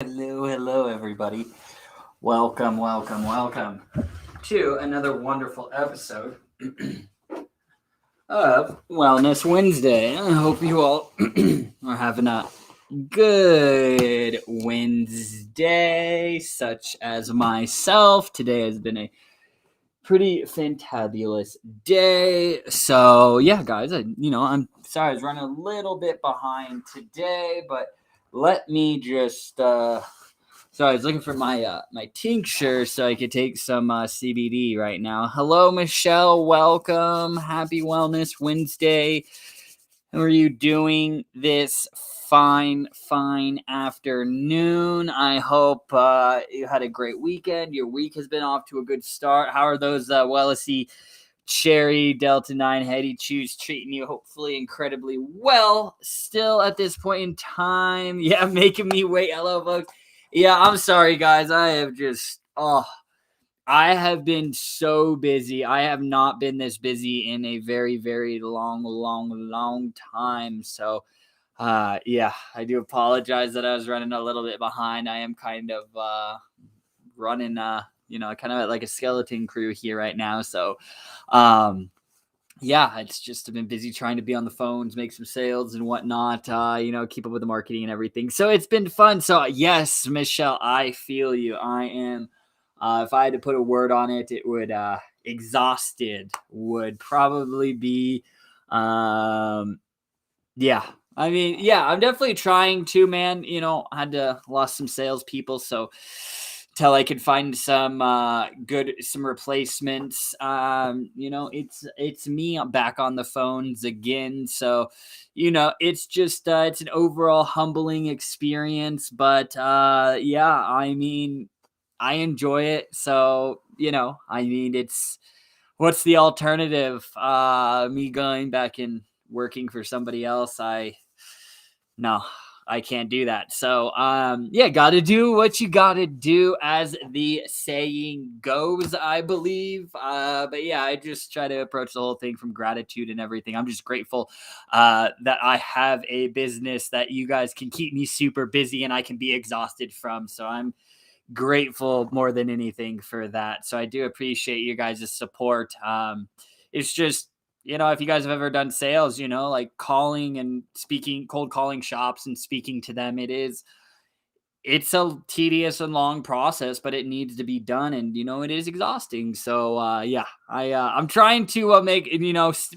Hello, everybody. Welcome to another wonderful episode of Wellness Wednesday. I hope you all are having a good Wednesday, such as myself. Today has been a pretty fantabulous day. So, yeah, guys, I'm sorry I was running a little bit behind today, but let me just so I was looking for my tincture so I could take some CBD right now. Hello, Michelle. Welcome. Happy Wellness Wednesday. How are you doing this fine afternoon? I hope you had a great weekend. Your week has been off to a good start. How are those Wellicy Cherry Delta 9 Heady Chews treating you? Hopefully incredibly well still at this point in time. Yeah, making me wait. Hello, folks. Yeah, I'm sorry, guys. I have been so busy. I have not been this busy in a very long time. So, yeah, I do apologize that I was running a little bit behind. I am kind of running, kind of like a skeleton crew here right now. So, yeah, it's just I've been busy trying to be on the phones, make some sales and whatnot, keep up with the marketing and everything. So it's been fun. So yes, Michelle, I feel you. I am, if I had to put a word on it, it would, exhausted would probably be, yeah. I mean, yeah, I'm definitely trying to, man. I had to lost some salespeople, so till I could find some some replacements. It's me back on the phones again. So, it's just it's an overall humbling experience. But yeah, I mean, I enjoy it. So, it's what's the alternative? Me going back and working for somebody else. No, I can't do that. So, yeah, got to do what you got to do, as the saying goes, I believe. But yeah, I just try to approach the whole thing from gratitude and everything. I'm just grateful that I have a business that you guys can keep me super busy and I can be exhausted from. So I'm grateful more than anything for that. So I do appreciate you guys' support. It's just, if you guys have ever done sales, like calling and speaking, cold calling shops and speaking to them, it's a tedious and long process, but it needs to be done. And, it is exhausting. So, yeah, I'm trying to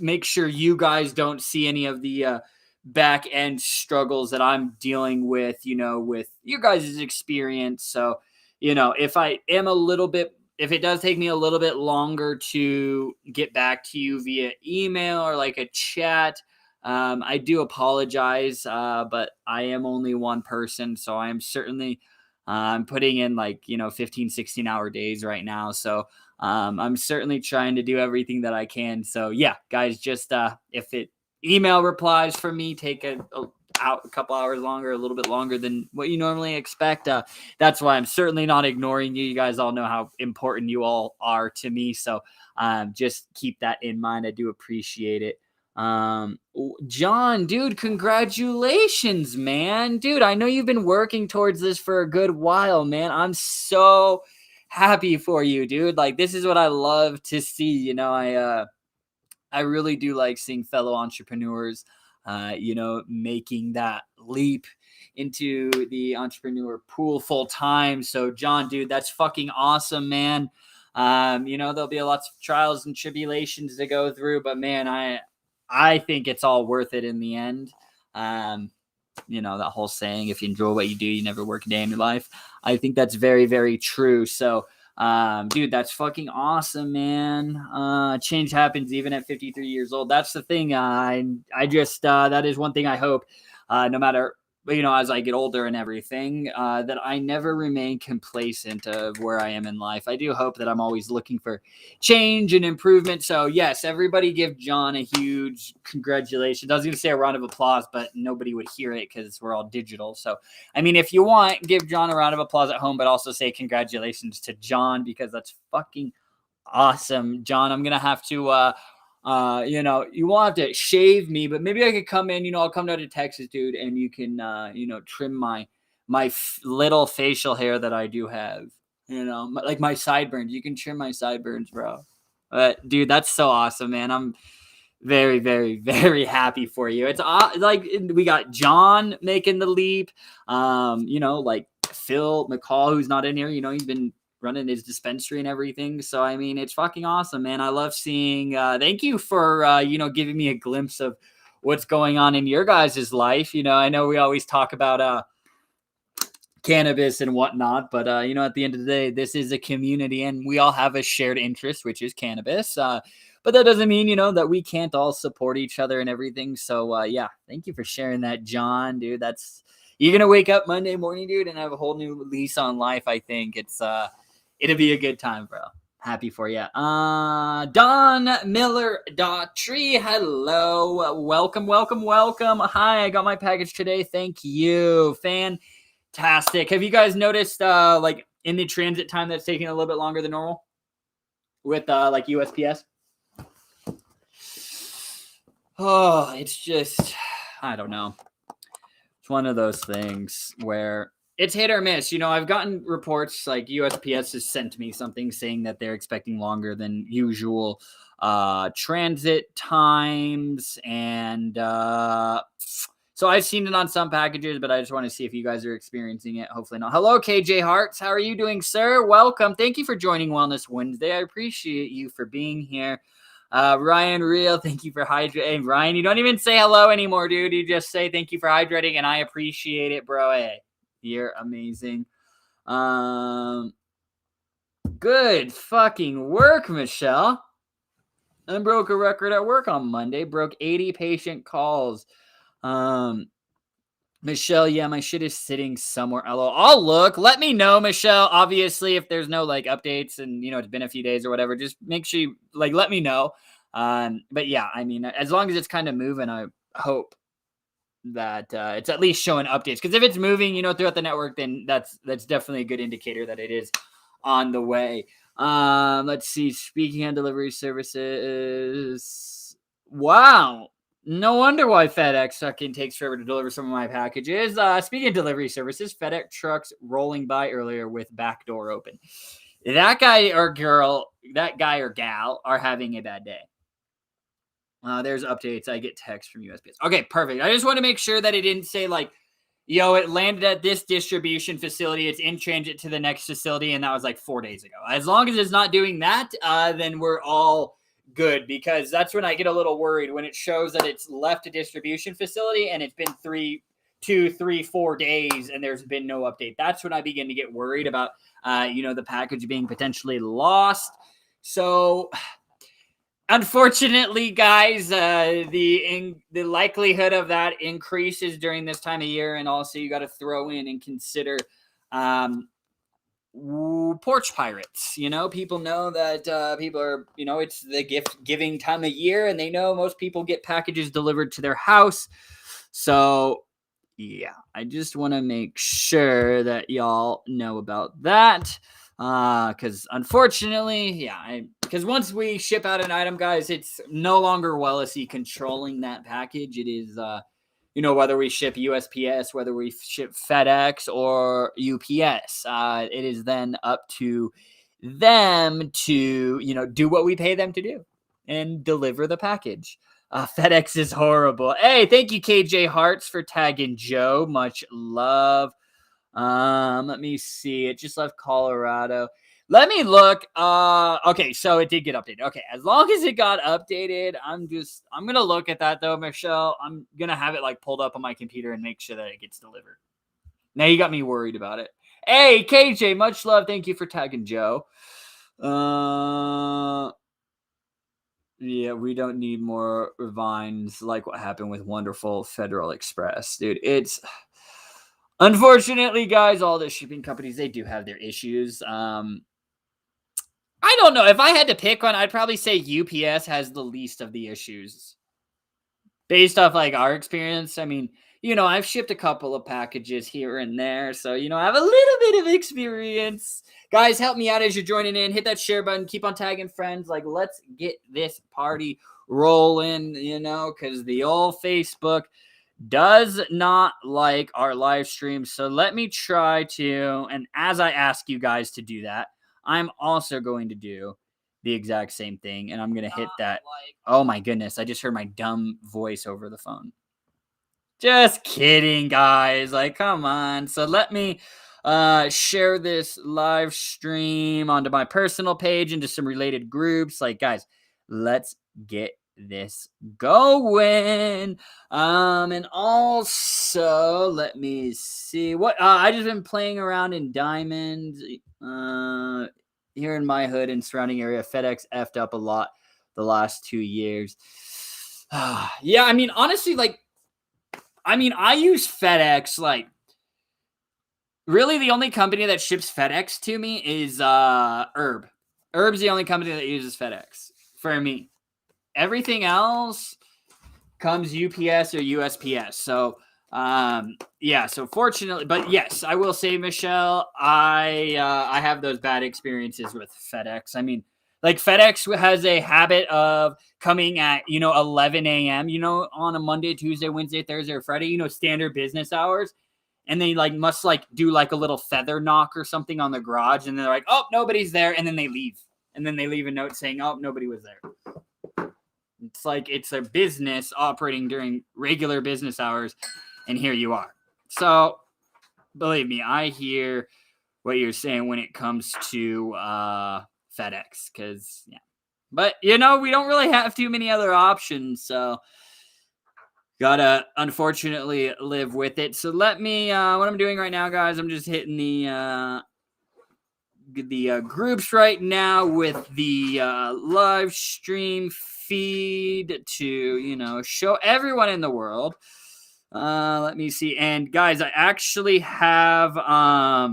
make sure you guys don't see any of the, back end struggles that I'm dealing with, with your guys' experience. So, if I am if it does take me a little bit longer to get back to you via email or like a chat, I do apologize, but I am only one person. So I am certainly putting in 15, 16-hour days right now. So I'm certainly trying to do everything that I can. So yeah, guys, just if it email replies from me take a couple hours longer, a little bit longer than what you normally expect. That's why I'm certainly not ignoring you. You guys all know how important you all are to me. So just keep that in mind. I do appreciate it. John, dude, congratulations, man. Dude, I know you've been working towards this for a good while, man. I'm so happy for you, dude. Like, this is what I love to see. I really do like seeing fellow entrepreneurs, making that leap into the entrepreneur pool full time. So, John, dude, that's fucking awesome, man. There'll be lots of trials and tribulations to go through, but man, I think it's all worth it in the end. That whole saying, if you enjoy what you do, you never work a day in your life. I think that's very, very true. So, dude, that's fucking awesome, man. Change happens even at 53 years old. That's the thing. I just, that is one thing I hope, no matter, as I get older and everything, that I never remain complacent of where I am in life. I do hope that I'm always looking for change and improvement. So yes, everybody give John a huge congratulations. I was going to say a round of applause, but nobody would hear it because we're all digital. So, I mean, if you want, give John a round of applause at home, but also say congratulations to John, because that's fucking awesome. John, I'm going to have to, you won't have to shave me, but maybe I could come in, I'll come down to Texas, dude, and you can, trim my my little facial hair that I do have. Like my sideburns. You can trim my sideburns, bro. But dude, that's so awesome, man. I'm very, very, very happy for you. It's like we got John making the leap. Like Phil McCall, who's not in here. He's been running his dispensary and everything. So I mean, it's fucking awesome, man. I love seeing. Thank you for giving me a glimpse of what's going on in your guys' life. I know we always talk about cannabis and whatnot, but at the end of the day, this is a community and we all have a shared interest, which is cannabis. But that doesn't mean that we can't all support each other and everything. So yeah, thank you for sharing that, John, dude. You're gonna wake up Monday morning, dude, and have a whole new lease on life. I think it'll be a good time, bro. Happy for you. Don Miller Daughtry, hello, welcome. Hi, I got my package today. Thank you, fantastic. Have you guys noticed like in the transit time that's taking a little bit longer than normal with like USPS? Oh, it's just, I don't know. It's one of those things where it's hit or miss. I've gotten reports like USPS has sent me something saying that they're expecting longer than usual transit times. And so I've seen it on some packages, but I just want to see if you guys are experiencing it. Hopefully not. Hello, KJ Hartz. How are you doing, sir? Welcome. Thank you for joining Wellness Wednesday. I appreciate you for being here. Ryan Real, thank you for hydrating. Ryan, you don't even say hello anymore, dude. You just say thank you for hydrating, and I appreciate it, bro. Hey, you're amazing. Good fucking work, Michelle. I broke a record at work on Monday. Broke 80 patient calls. Michelle, yeah, my shit is sitting somewhere. I'll look. Let me know, Michelle. Obviously, if there's no like updates and it's been a few days or whatever, just make sure you let me know. But yeah, I mean, as long as it's kind of moving, I hope that it's at least showing updates. Because if it's moving, throughout the network, then that's definitely a good indicator that it is on the way. Let's see. Speaking of delivery services, wow. No wonder why FedEx fucking takes forever to deliver some of my packages. Speaking of delivery services, FedEx trucks rolling by earlier with back door open. That guy or gal are having a bad day. There's updates. I get text from USPS. Okay, perfect. I just want to make sure that it didn't say like, it landed at this distribution facility. It's in transit to the next facility. And that was like 4 days ago. As long as it's not doing that, then we're all good, because that's when I get a little worried when it shows that it's left a distribution facility and it's been 4 days and there's been no update. That's when I begin to get worried about the package being potentially lost. So unfortunately, guys, the likelihood of that increases during this time of year. And also you got to throw in and consider porch pirates. People know that people are, it's the gift giving time of year, and they know most people get packages delivered to their house. So yeah, I just want to make sure that y'all know about that. Because unfortunately, because once we ship out an item, guys, it's no longer Wellicy controlling that package. It is whether we ship USPS, whether we ship FedEx or UPS, it is then up to them to, do what we pay them to do and deliver the package. FedEx is horrible. Hey, thank you, KJ Hartz, for tagging Joe. Much love. Let me see. It just left Colorado. Let me look. Okay, so it did get updated. Okay, as long as it got updated, I'm going to look at that, though, Michelle. I'm going to have it, like, pulled up on my computer and make sure that it gets delivered. Now you got me worried about it. Hey, KJ, much love. Thank you for tagging Joe. Yeah, we don't need more vines like what happened with Wonderful Federal Express. Dude, it's... Unfortunately, guys, all the shipping companies, they do have their issues. I don't know. If I had to pick one, I'd probably say UPS has the least of the issues. Based off, like, our experience. I mean, I've shipped a couple of packages here and there. So, I have a little bit of experience. Guys, help me out as you're joining in. Hit that share button. Keep on tagging friends. Like, let's get this party rolling, because the old Facebook does not like our live stream. So let me try to, and as I ask you guys to do that, I'm also going to do the exact same thing. And I'm going to hit that. Oh my goodness. I just heard my dumb voice over the phone. Just kidding, guys. Like, come on. So let me share this live stream onto my personal page into some related groups. Like, guys, let's get this going. And also let me see what I just been playing around in Diamond here in my hood and surrounding area. FedEx effed up a lot the last 2 years. Yeah, I mean, honestly, like, I use FedEx. Like, really, the only company that ships FedEx to me is Herb. Herb's the only company that uses FedEx for me. Everything else comes UPS or USPS. So, yeah. So fortunately, but yes, I will say, Michelle, I have those bad experiences with FedEx. I mean, like, FedEx has a habit of coming at 11 a.m. On a Monday, Tuesday, Wednesday, Thursday, or Friday. Standard business hours. And they must do a little feather knock or something on the garage, and they're like, oh, nobody's there, and then they leave. And then they leave a note saying, oh, nobody was there. It's like it's a business operating during regular business hours, and here you are. So, believe me, I hear what you're saying when it comes to FedEx, because, yeah. But, we don't really have too many other options, so gotta, unfortunately, live with it. So let me, what I'm doing right now, guys, I'm just hitting the groups right now with the live stream feed to, show everyone in the world. Let me see. And, guys, I actually have, I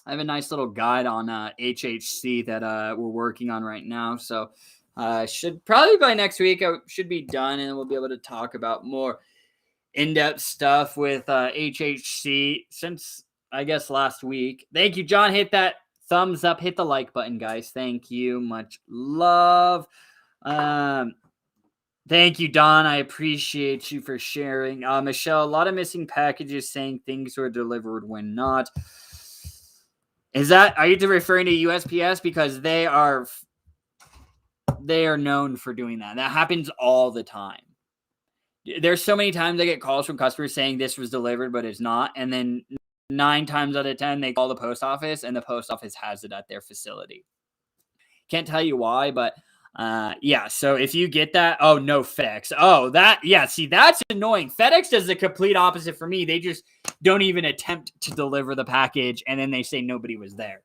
have a nice little guide on HHC that we're working on right now. So, should probably by next week I should be done, and we'll be able to talk about more in-depth stuff with HHC since I guess last week. Thank you, John. Hit that thumbs up, hit the like button, guys. Thank you. Much love. Thank you, Don. I appreciate you for sharing. Michelle, a lot of missing packages saying things were delivered when not. Are you referring to USPS? Because they are known for doing that. That happens all the time. There's so many times I get calls from customers saying this was delivered, but it's not. And then 9 times out of 10, they call the post office, and the post office has it at their facility. Can't tell you why, but yeah. So if you get that, oh, no, FedEx. Oh, see, that's annoying. FedEx does the complete opposite for me. They just don't even attempt to deliver the package, and then they say nobody was there.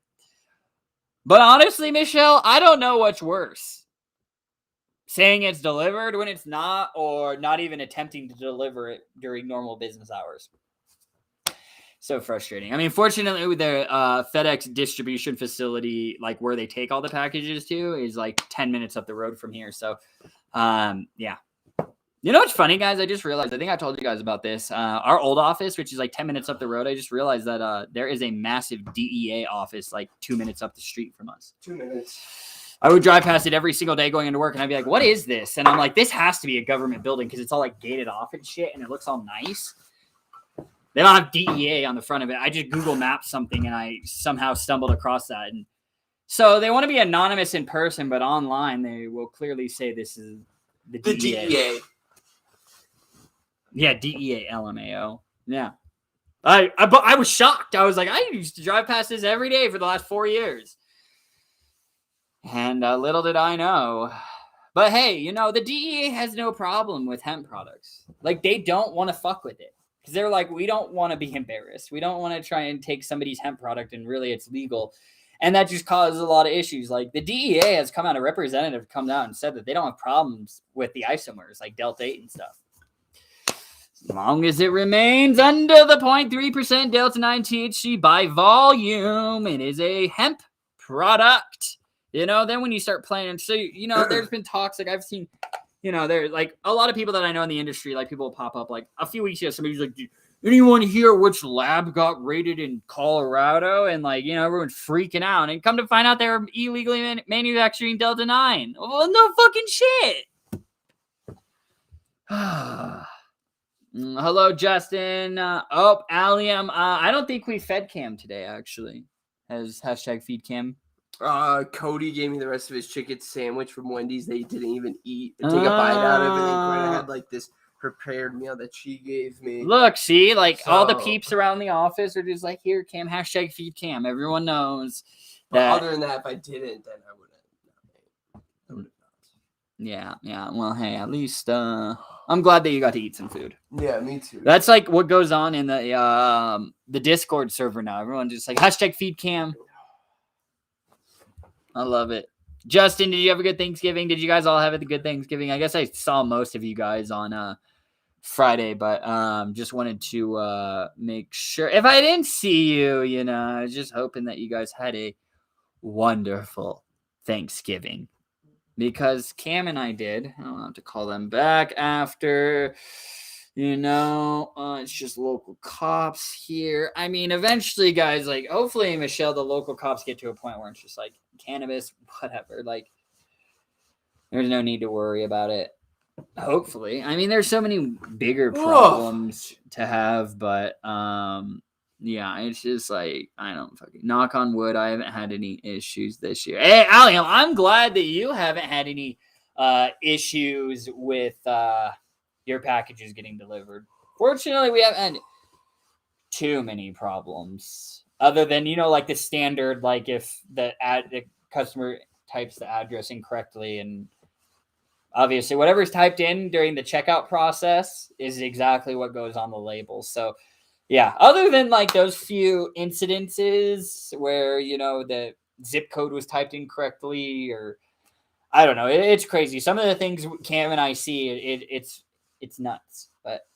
But honestly, Michelle, I don't know what's worse. Saying it's delivered when it's not, or not even attempting to deliver it during normal business hours. So frustrating. I mean, fortunately, with their FedEx distribution facility, like where they take all the packages to, is like 10 minutes up the road from here. So, yeah. You know what's funny, guys? I just realized, I think I told you guys about this. Our old office, which is like 10 minutes up the road, I just realized that there is a massive DEA office like 2 minutes up the street from us. 2 minutes. I would drive past it every single day going into work, and I'd be like, what is this? And I'm like, this has to be a government building because it's all like gated off and shit, and it looks all nice. They don't have DEA on the front of it. I just Google Mapped something, and I somehow stumbled across that. And so they want to be anonymous in person, but online they will clearly say this is the DEA. Yeah, DEA, LMAO. Yeah. But I was shocked. I was like, I used to drive past this every day for the last 4 years. And little did I know. But hey, the DEA has no problem with hemp products. Like, they don't want to fuck with it. Because they're like, we don't want to be embarrassed. We don't want to try and take somebody's hemp product and really it's legal. And that just causes a lot of issues. Like, the DEA has come out, a representative come out and said that they don't have problems with the isomers, like Delta 8 and stuff. As long as it remains under the 0.3% Delta 9 THC by volume, it is a hemp product. Then when you start playing, so, there's been talks, like I've seen, there like a lot of people that I know in the industry, like people will pop up, like a few weeks ago, somebody was like, anyone hear which lab got raided in Colorado? And like, everyone's freaking out, and come to find out they were illegally manufacturing Delta 9. Well, no fucking shit. Hello, Justin. Allium. I don't think we fed Cam today, actually. Has hashtag feed Cam. Cody gave me the rest of his chicken sandwich from Wendy's that he didn't even eat or take a bite out of it. And Greta had like this prepared meal that she gave me. Look, see, like all the peeps around the office are just like, here, Cam, hashtag feed Cam. Everyone knows. But other than that, if I didn't, then I wouldn't. Yeah. Well, hey, at least I'm glad that you got to eat some food. Yeah, me too. That's like what goes on in the Discord server now. Everyone's just like hashtag feed Cam. I love it. Justin, did you have a good Thanksgiving? Did you guys all have a good Thanksgiving? I guess I saw most of you guys on Friday, but just wanted to make sure. If I didn't see you, I was just hoping that you guys had a wonderful Thanksgiving. Because Cam and I did. I don't have to call them back after. It's just local cops here. I mean, eventually, guys, like, hopefully, Michelle, the local cops get to a point where it's just like cannabis, whatever. Like, there's no need to worry about it. Hopefully. I mean, there's so many bigger problems to have, but yeah, it's just like, I don't fucking knock on wood. I haven't had any issues this year. Hey, Allium, I'm glad that you haven't had any issues with your packages getting delivered. Fortunately, we haven't had too many problems other than, like the standard, like if the customer types the address incorrectly, and obviously whatever's typed in during the checkout process is exactly what goes on the label. So yeah, other than like those few incidences where, the zip code was typed incorrectly, or I don't know, it's crazy. Some of the things Cam and I see, it's nuts. But,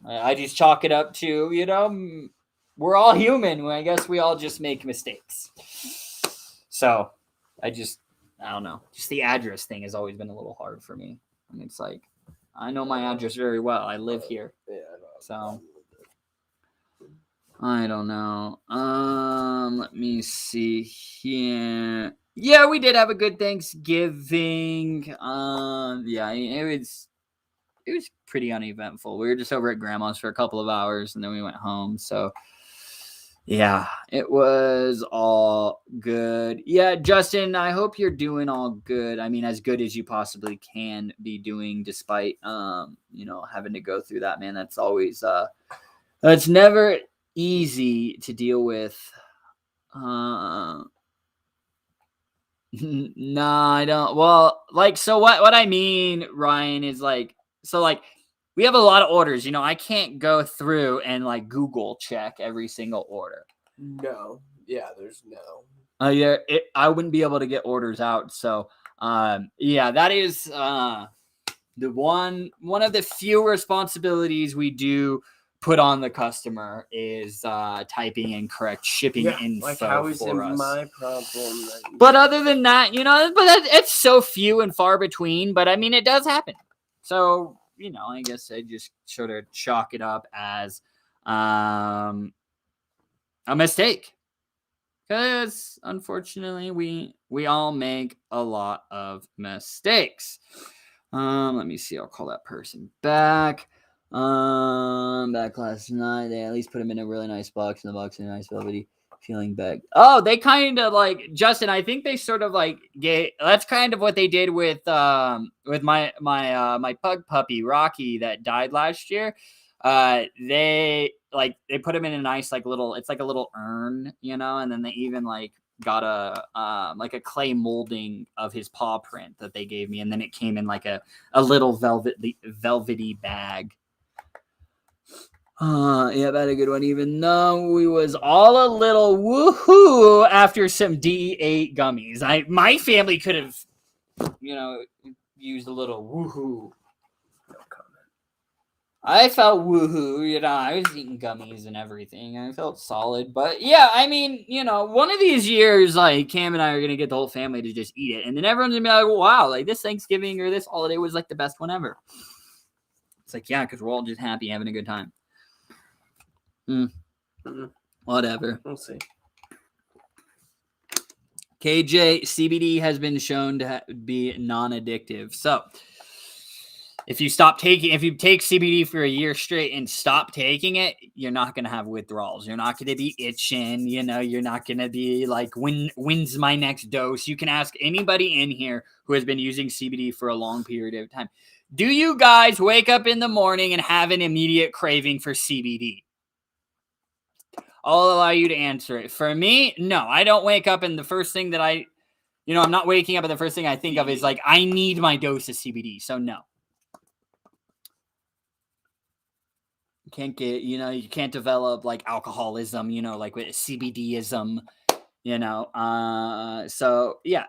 I just chalk it up to, we're all human. I guess we all just make mistakes. So I don't know. Just the address thing has always been a little hard for me. I mean, it's like, I know my address very well. I live here. So I don't know. Let me see here. Yeah, we did have a good Thanksgiving. Yeah, it was pretty uneventful. We were just over at Grandma's for a couple of hours, and then we went home. So yeah, it was all good. Yeah, Justin, I hope you're doing all good. I mean, as good as you possibly can be doing, despite having to go through that, man. That's always it's never easy to deal with. No, I don't. Well, like, so what I mean, Ryan, is like, so like, we have a lot of orders. I can't go through and like Google check every single order. No. Yeah, there's no. I wouldn't be able to get orders out. So, yeah, that is the one of the few responsibilities we do put on the customer is typing in correct shipping info. Like, how is it my problem? But other than that, it's so few and far between. But I mean, it does happen. So, I guess I just sort of chalk it up as a mistake. Because unfortunately, we all make a lot of mistakes. Let me see. I'll call that person back. Back last night, they at least put him in a really nice box, and the box in a nice velvety feeling bag. Oh, they kind of like, Justin, I think they sort of like that's kind of what they did with my pug puppy Rocky that died last year. They put him in a nice like little, it's like a little urn, and then they even like got a clay molding of his paw print that they gave me, and then it came in like a little velvety bag. Yeah, that a good one. Even though we was all a little woohoo after some D8 gummies, my family could have, used a little woohoo. No comment. I felt woohoo. I was eating gummies and everything. I felt solid, but yeah, I mean, one of these years, like Cam and I are gonna get the whole family to just eat it, and then everyone's gonna be like, "Wow, like this Thanksgiving or this holiday was like the best one ever." It's like, yeah, because we're all just happy, having a good time. Whatever. We'll see. KJ, CBD has been shown to be non-addictive. So, If you take CBD for a year straight and stop taking it, you're not going to have withdrawals. You're not going to be itching. You're not going to be like, when's my next dose? You can ask anybody in here who has been using CBD for a long period of time. Do you guys wake up in the morning and have an immediate craving for CBD? I'll allow you to answer it. For me, no, I don't wake up and the first thing that I'm not waking up and the first thing I think of is like, I need my dose of CBD. So no. You can't develop like alcoholism, like with CBDism, so yeah.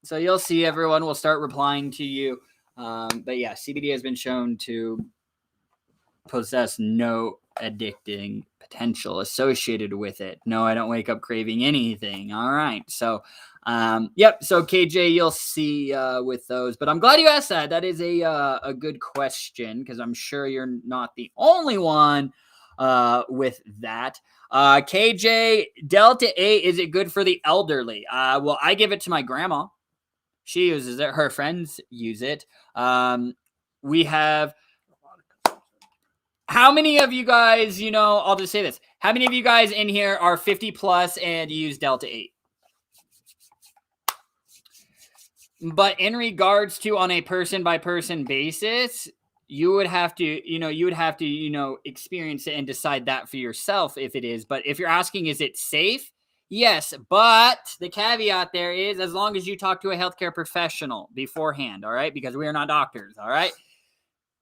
So you'll see everyone will start replying to you. But yeah, CBD has been shown to possess no addicting potential associated with it. No, I don't wake up craving anything. All right. So, yep. So KJ, you'll see with those, but I'm glad you asked that. That is a good question because I'm sure you're not the only one with that. KJ, Delta 8, is it good for the elderly? Well, I give it to my grandma. She uses it. Her friends use it. We have. How many of you guys, I'll just say this. How many of you guys in here are 50 plus and use Delta 8? But in regards to on a person by person basis, you would have to, experience it and decide that for yourself if it is. But if you're asking, is it safe? Yes. But the caveat there is as long as you talk to a healthcare professional beforehand, all right? Because we are not doctors, all right?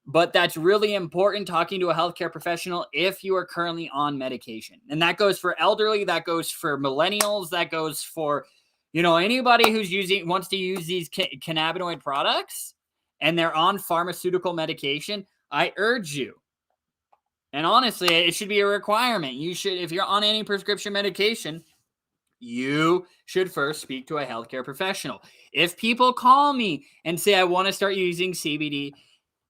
But that's really important, talking to a healthcare professional if you are currently on medication. And that goes for elderly, that goes for millennials, that goes for, anybody who's wants to use these cannabinoid products and they're on pharmaceutical medication. I urge you. And honestly, it should be a requirement. If you're on any prescription medication, you should first speak to a healthcare professional. If people call me and say, I want to start using CBD,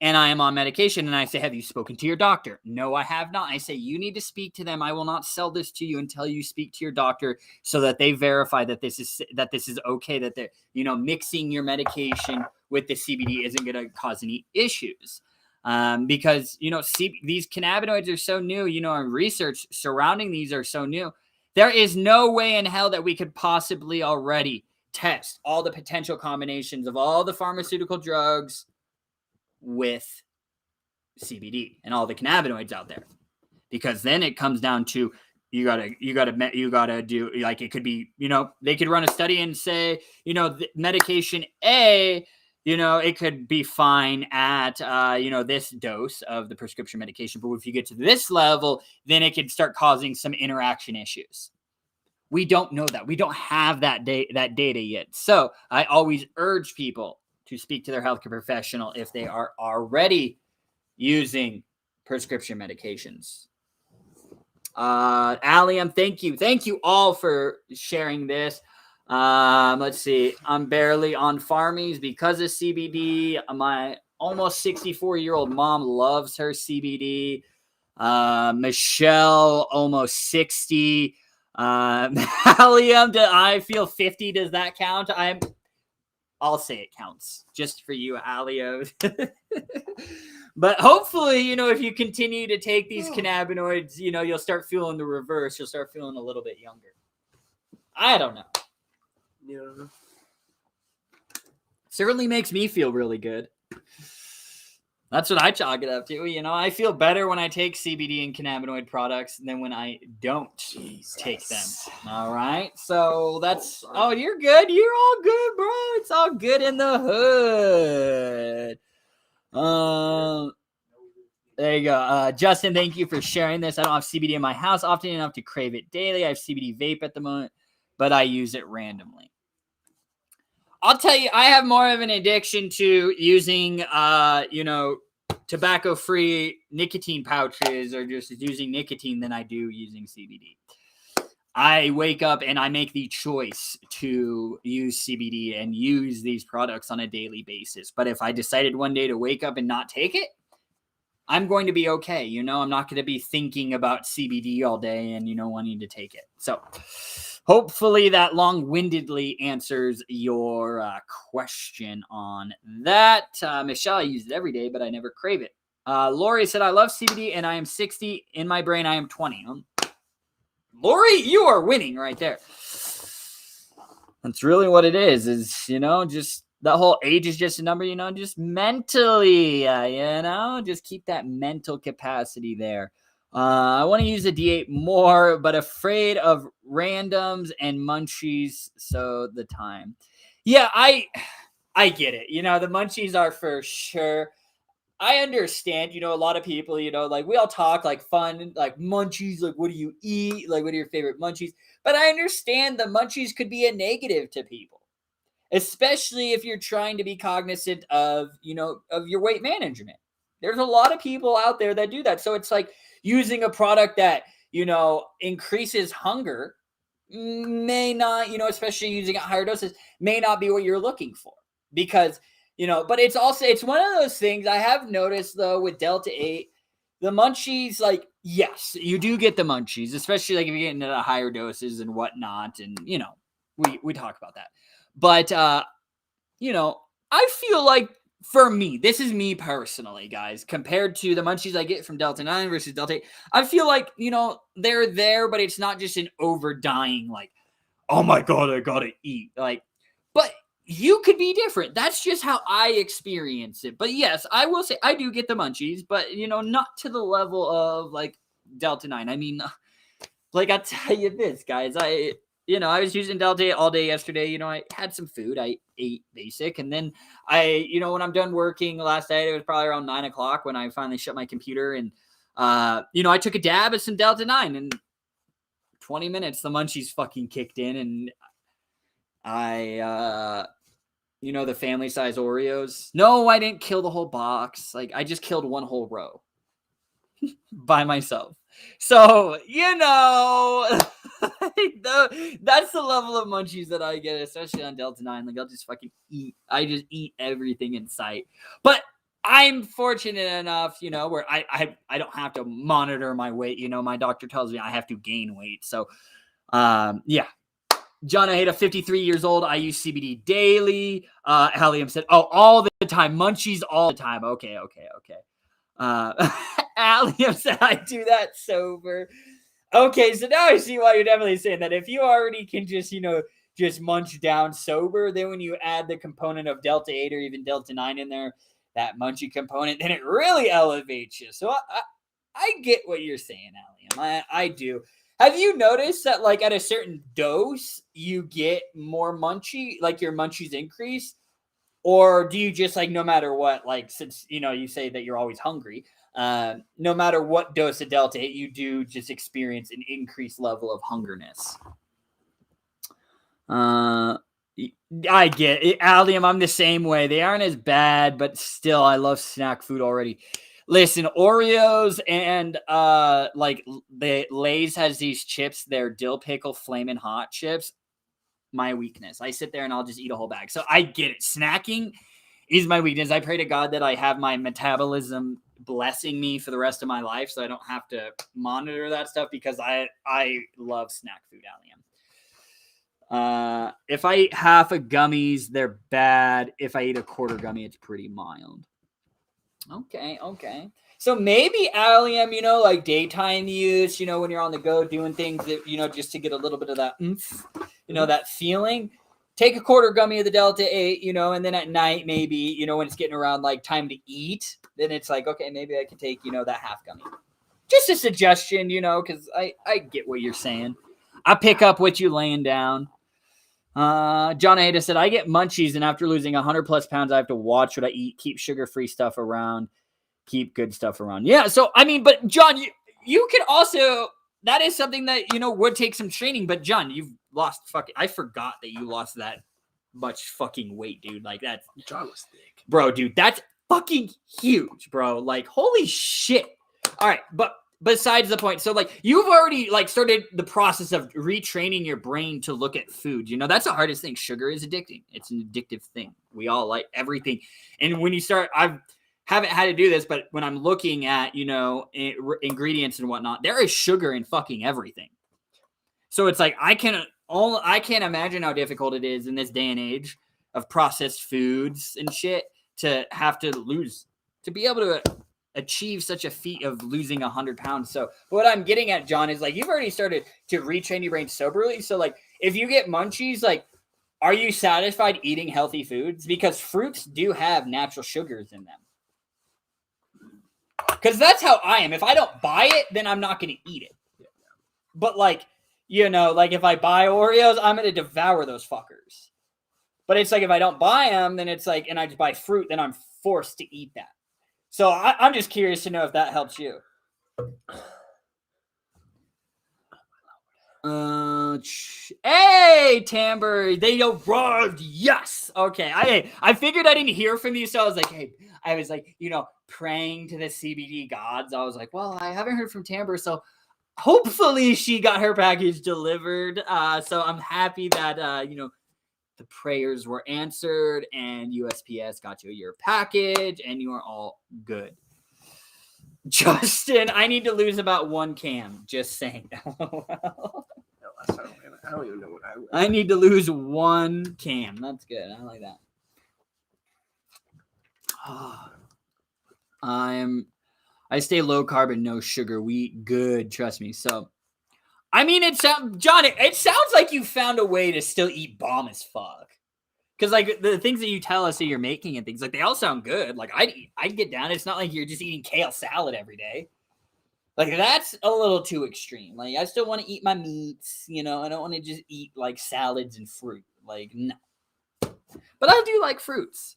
and I am on medication, and I say, have you spoken to your doctor? No, I have not. I say, you need to speak to them. I will not sell this to you until you speak to your doctor so that they verify that this is okay, that they're, mixing your medication with the CBD isn't going to cause any issues. Because, these cannabinoids are so new, and research surrounding these are so new. There is no way in hell that we could possibly already test all the potential combinations of all the pharmaceutical drugs with CBD and all the cannabinoids out there, because then it comes down to you gotta do, like, it could be, they could run a study and say, medication A, it could be fine at, this dose of the prescription medication. But if you get to this level, then it could start causing some interaction issues. We don't know that. We don't have that data yet. So I always urge people to speak to their healthcare professional if they are already using prescription medications. Allium, thank you. Thank you all for sharing this. Let's see. I'm barely on Farmies because of CBD. My almost 64-year-old mom loves her CBD. Michelle, almost 60. Allium, I feel 50. Does that count? I'll say it counts just for you, Alio. But hopefully, if you continue to take these cannabinoids, you'll start feeling the reverse. You'll start feeling a little bit younger. I don't know. You don't know. Certainly makes me feel really good. That's what I chalk it up to. I feel better when I take CBD and cannabinoid products than when I don't take them. All right. So that's, oh, you're good. You're all good, bro. It's all good in the hood. There you go. Justin, thank you for sharing this. I don't have CBD in my house often enough to crave it daily. I have CBD vape at the moment, but I use it randomly. I'll tell you, I have more of an addiction to using, tobacco-free nicotine pouches or just using nicotine than I do using CBD. I wake up and I make the choice to use CBD and use these products on a daily basis. But if I decided one day to wake up and not take it, I'm going to be okay. You know, I'm not going to be thinking about CBD all day and, you know, wanting to take it. So hopefully that long-windedly answers your question on that. Michelle, I use it every day, but I never crave it. Lori said, I love CBD and I am 60. In my brain, I am 20. Lori, you are winning right there. That's really what it is, you know, just that whole age is just a number, you know, just mentally, you know, just keep that mental capacity there. I want to use the D8 more, but afraid of randoms and munchies. So the time. Yeah, I get it. You know, the munchies are for sure. I understand, you know, a lot of people, you know, like we all talk like fun, like munchies, like what do you eat? Like what are your favorite munchies? But I understand the munchies could be a negative to people, especially if you're trying to be cognizant of, you know, of your weight management. There's a lot of people out there that do that. So it's like using a product that, you know, increases hunger may not, you know, especially using at higher doses, may not be what you're looking for because, you know, but it's also, it's one of those things I have noticed though with Delta 8, the munchies, like, yes, you do get the munchies, especially like if you're getting into higher doses and whatnot. And, you know, we talk about that. But, you know, I feel like for me, this is me personally, guys, compared to the munchies I get from Delta 9 versus Delta 8, I feel like, you know, they're there, but it's not just an overdying, like, oh my God, I gotta eat. Like, but you could be different. That's just how I experience it. But yes, I will say I do get the munchies, but, you know, not to the level of like Delta 9. I mean, like I'll tell you this, guys, you know, I was using Delta 8 all day yesterday. You know, I had some food. I ate basic. And then you know, when I'm done working last night, it was probably around 9 o'clock when I finally shut my computer. And, you know, I took a dab at some Delta 9 and 20 minutes, the munchies fucking kicked in. And you know, the family size Oreos. No, I didn't kill the whole box. Like I just killed one whole row by myself. So, you know, that's the level of munchies that I get, especially on Delta 9. Like, I'll just fucking eat. I just eat everything in sight. But I'm fortunate enough, you know, where I don't have to monitor my weight. You know, my doctor tells me I have to gain weight. So, yeah. John Aheda, 53 years old. I use CBD daily. Halliam said, oh, all the time. Munchies all the time. Okay. Alliam said I do that sober. Okay, so now I see why you're definitely saying that. If you already can just, you know, just munch down sober, then when you add the component of Delta 8 or even Delta 9 in there, that munchy component, then it really elevates you. So I get what you're saying, Alliam. I do. Have you noticed that, like, at a certain dose, you get more munchy, like your munchies increase? Or do you just, like, no matter what, like, since, you know, you say that you're always hungry, no matter what dose of Delta 8, you do just experience an increased level of hungerness? I get it. Allium, I'm the same way. They aren't as bad, but still, I love snack food already. Listen, Oreos and like the Lay's has these chips. They're dill pickle flamin' hot chips. My weakness. I sit there and I'll just eat a whole bag. So I get it. Snacking is my weakness. I pray to God that I have my metabolism blessing me for the rest of my life, so I don't have to monitor that stuff because I love snack food, Allium. If I eat half a gummies, they're bad. If I eat a quarter gummy, it's pretty mild. Okay. So maybe, Allium, you know, like daytime use, you know, when you're on the go doing things that, you know, just to get a little bit of that oomph, you know, that feeling. Take a quarter gummy of the Delta 8, you know, and then at night, maybe, you know, when it's getting around like time to eat, then it's like, okay, maybe I can take, you know, that half gummy. Just a suggestion, you know, because I get what you're saying. I pick up what you laying down. John Ada said, I get munchies, and after losing 100 plus pounds, I have to watch what I eat, keep sugar-free stuff around, keep good stuff around. Yeah, so, I mean, but John, you can also, that is something that, you know, would take some training, but John, you've lost I forgot that you lost that much fucking weight, dude. Like, that. John was thick. Bro, dude, that's fucking huge, bro. Like, holy shit. All right, but besides the point, so like you've already like started the process of retraining your brain to look at food. You know, that's the hardest thing. Sugar is addicting. It's an addictive thing. We all like everything. And when you start, haven't had to do this, but when I'm looking at, ingredients and whatnot, there is sugar in fucking everything. So it's like, I can't imagine how difficult it is in this day and age of processed foods and shit to have to be able to achieve such a feat of losing 100 pounds. So what I'm getting at, John, is like, you've already started to retrain your brain soberly. So like, if you get munchies, like, are you satisfied eating healthy foods? Because fruits do have natural sugars in them. Because that's how I am. If I don't buy it, then I'm not going to eat it. But like, like if I buy Oreos, I'm going to devour those fuckers. But it's like, if I don't buy them, then it's like, and I just buy fruit, then I'm forced to eat that. So I'm just curious to know if that helps you. Hey, Tamber, they arrived. Yes. Okay. I figured I didn't hear from you, so I was like, hey, I was like, praying to the CBD gods. I was like, well, I haven't heard from Tamber, so hopefully she got her package delivered. So I'm happy that the prayers were answered and USPS got you your package and you are all good. Justin, I need to lose about 1 cam. Just saying. I don't even know what I need to lose 1 cam. That's good. I like that. I stay low carb and no sugar. We eat good. Trust me. So, I mean, John, it sounds like you found a way to still eat bomb as fuck. Because, like, the things that you tell us that you're making and things, like, they all sound good. Like, I'd get down. It's not like you're just eating kale salad every day. Like, that's a little too extreme. Like, I still want to eat my meats, I don't want to just eat, like, salads and fruit. Like, no. But I do like fruits.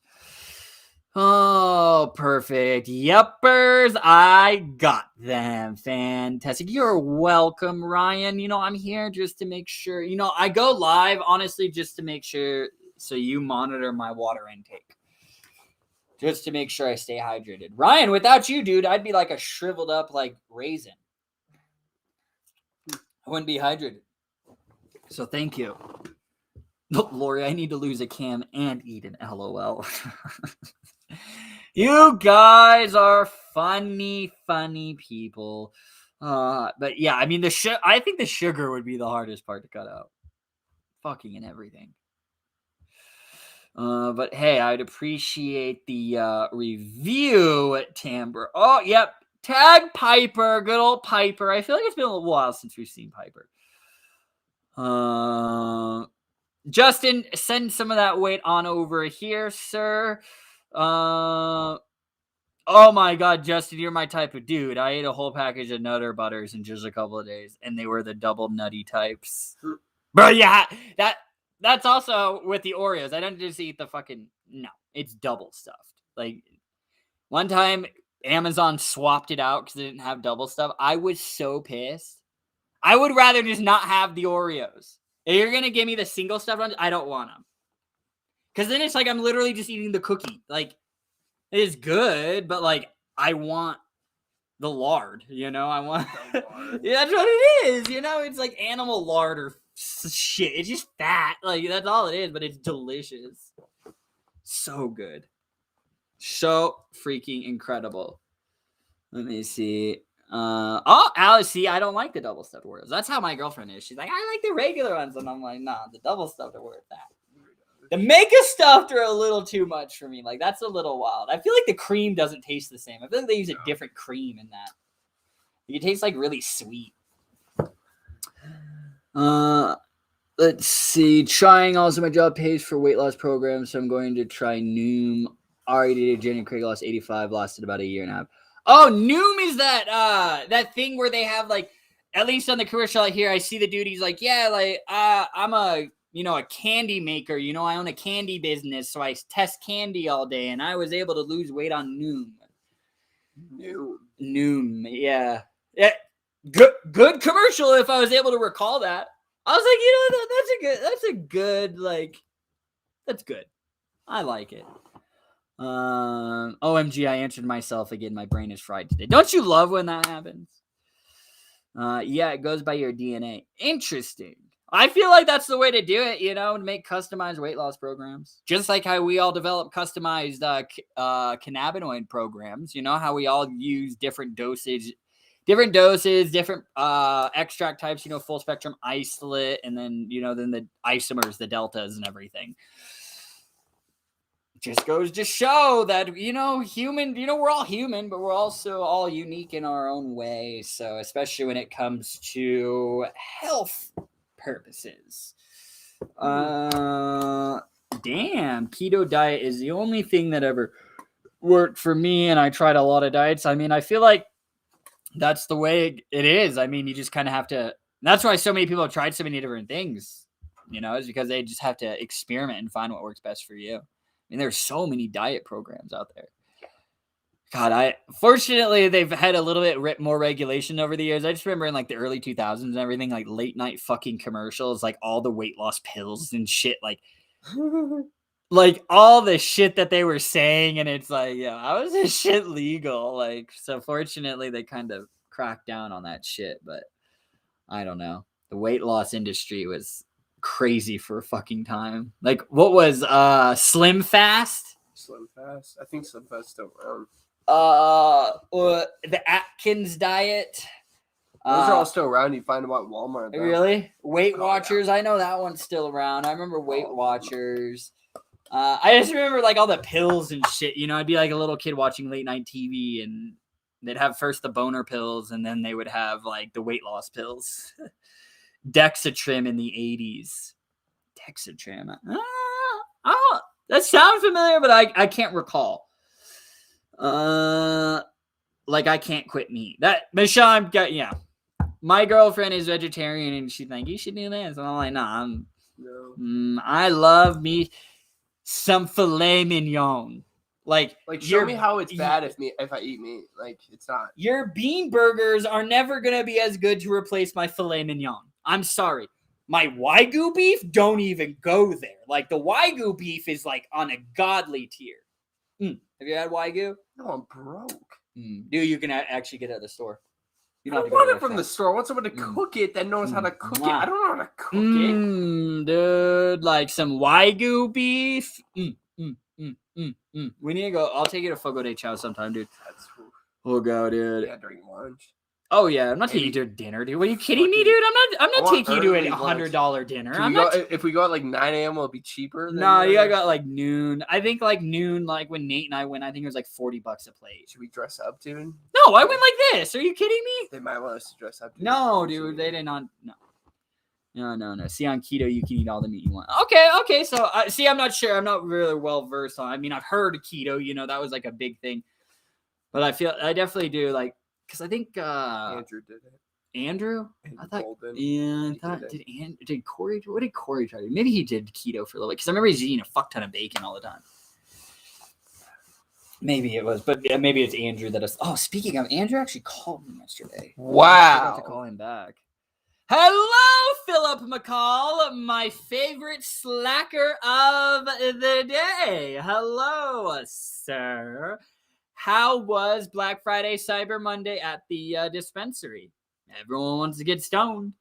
Oh, perfect. Yuppers, I got them. Fantastic. You're welcome, Ryan. I'm here just to make sure. I go live, honestly, just to make sure, so you monitor my water intake. Just to make sure I stay hydrated. Ryan, without you, dude, I'd be like a shriveled up, like, raisin. I wouldn't be hydrated. So thank you. Lori, I need to lose a cam and eat an LOL. You guys are funny people. But yeah, I mean, I think the sugar would be the hardest part to cut out. Fucking and everything. But hey, I'd appreciate the review, Tamber. Oh, yep. Tag Piper, good old Piper. I feel like it's been a little while since we've seen Piper. Justin, send some of that weight on over here, sir. Oh my God, Justin, you're my type of dude. I ate a whole package of Nutter Butters in just a couple of days, and they were the double nutty types. Bro, yeah, that's also with the Oreos. I don't just eat the fucking, no, it's double stuffed. Like, one time, Amazon swapped it out because it didn't have double stuff. I was so pissed. I would rather just not have the Oreos. If you're going to give me the single stuffed ones, I don't want them. Because then it's like I'm literally just eating the cookie. Like, it is good, but, like, I want the lard, I want... Yeah, that's what it is, It's like animal lard or shit. It's just fat. Like, that's all it is, but it's delicious. So good. So freaking incredible. Let me see. Alice, see, I don't like the double stuffed Oreos. That's how my girlfriend is. She's like, I like the regular ones. And I'm like, nah, the double stuffed are worth that. The mega stuffed are a little too much for me. Like, that's a little wild. I feel like the cream doesn't taste the same. I feel like they use a different cream in that. It tastes like really sweet. Let's see. Trying also my job pays for weight loss programs, so I'm going to try Noom. Already did Jenny Craig lost 85, lasted about a year and a half. Oh, Noom is that thing where they have, like, at least on the commercial out here, I see the dude, he's like, yeah, like, I'm a candy maker, I own a candy business, so I test candy all day, and I was able to lose weight on Noom. Noom, yeah. Good commercial if I was able to recall that. I was like, that's a good, like, that's good. I like it. OMG, I answered myself again. My brain is fried today. Don't you love when that happens? Yeah, it goes by your DNA. Interesting. I feel like that's the way to do it, to make customized weight loss programs. Just like how we all develop customized cannabinoid programs, how we all use different doses, different extract types, full spectrum isolate, and then, then the isomers, the deltas and everything. Just goes to show that, human, we're all human, but we're also all unique in our own way. So especially when it comes to health purposes. Damn, keto diet is the only thing that ever worked for me, and I tried a lot of diets. I mean, I feel like that's the way it is. I mean, you just kind of have to. That's why so many people have tried so many different things, is because they just have to experiment and find what works best for you. I mean, there's so many diet programs out there. God, fortunately, they've had a little bit more regulation over the years. I just remember in like the early 2000s and everything, like late night fucking commercials, like all the weight loss pills and shit, like all the shit that they were saying. And it's like, yeah, how is this shit legal? Like, so fortunately, they kind of cracked down on that shit. But I don't know. The weight loss industry was crazy for a fucking time. Like, what was Slim Fast? Slim Fast? I think Slim Fast still around. The Atkins diet. Those are all still around. You find them at Walmart. Though. Really? Weight Watchers. Yeah. I know that one's still around. I remember Weight Watchers. I just remember like all the pills and shit. I'd be like a little kid watching late night TV, and they'd have first the boner pills, and then they would have like the weight loss pills. Dexatrim in the 80s. Dexatrim. That sounds familiar, but I can't recall. Like I can't quit meat. That Michelle, my girlfriend is vegetarian, and she's like, you should do this, and I'm like, nah, I love me some filet mignon. Like show me how it's bad if I eat meat. Like it's not. Your bean burgers are never gonna be as good to replace my filet mignon. I'm sorry. My Wagyu beef, don't even go there. Like the Wagyu beef is like on a godly tier. Have you had Wagyu? No, I'm broke. Dude, you can actually get it at the store. You don't want it from the store. I want someone to cook it that knows how to cook it. I don't know how to cook it. Dude, like some Wagyu beef. We need to go. I'll take you to Fogo de Chao sometime, dude. That's cool. We'll go, dude. Yeah, during lunch. Oh yeah, I'm not taking you to dinner, dude. What are you kidding me, dude? I'm not taking you to a $100 dinner. If we go at like 9 a.m., will it be cheaper? No, you gotta go at like noon. I think like noon, like when Nate and I went, I think it was like $40 a plate. Should we dress up, dude? No, I went like this. Are you kidding me? They might want us to dress up. Dude. No, dude, they did not. No. See, on keto, you can eat all the meat you want. Okay. So, I'm not sure. I'm not really well versed on. I mean, I've heard of keto. That was like a big thing. But I definitely do like. Because I think Andrew did it. Andrew? Andrew I thought. Golden. Yeah, I thought did Corey? What did Corey try to do? Maybe he did keto for a little bit. Because I remember he's eating a fuck ton of bacon all the time. Maybe it was, but maybe it's Andrew that is. Oh, speaking of, Andrew actually called me yesterday. Wow. I forgot to call him back. Hello, Philip McCall, my favorite slacker of the day. Hello, sir. How was Black Friday, Cyber Monday at the dispensary? Everyone wants to get stoned.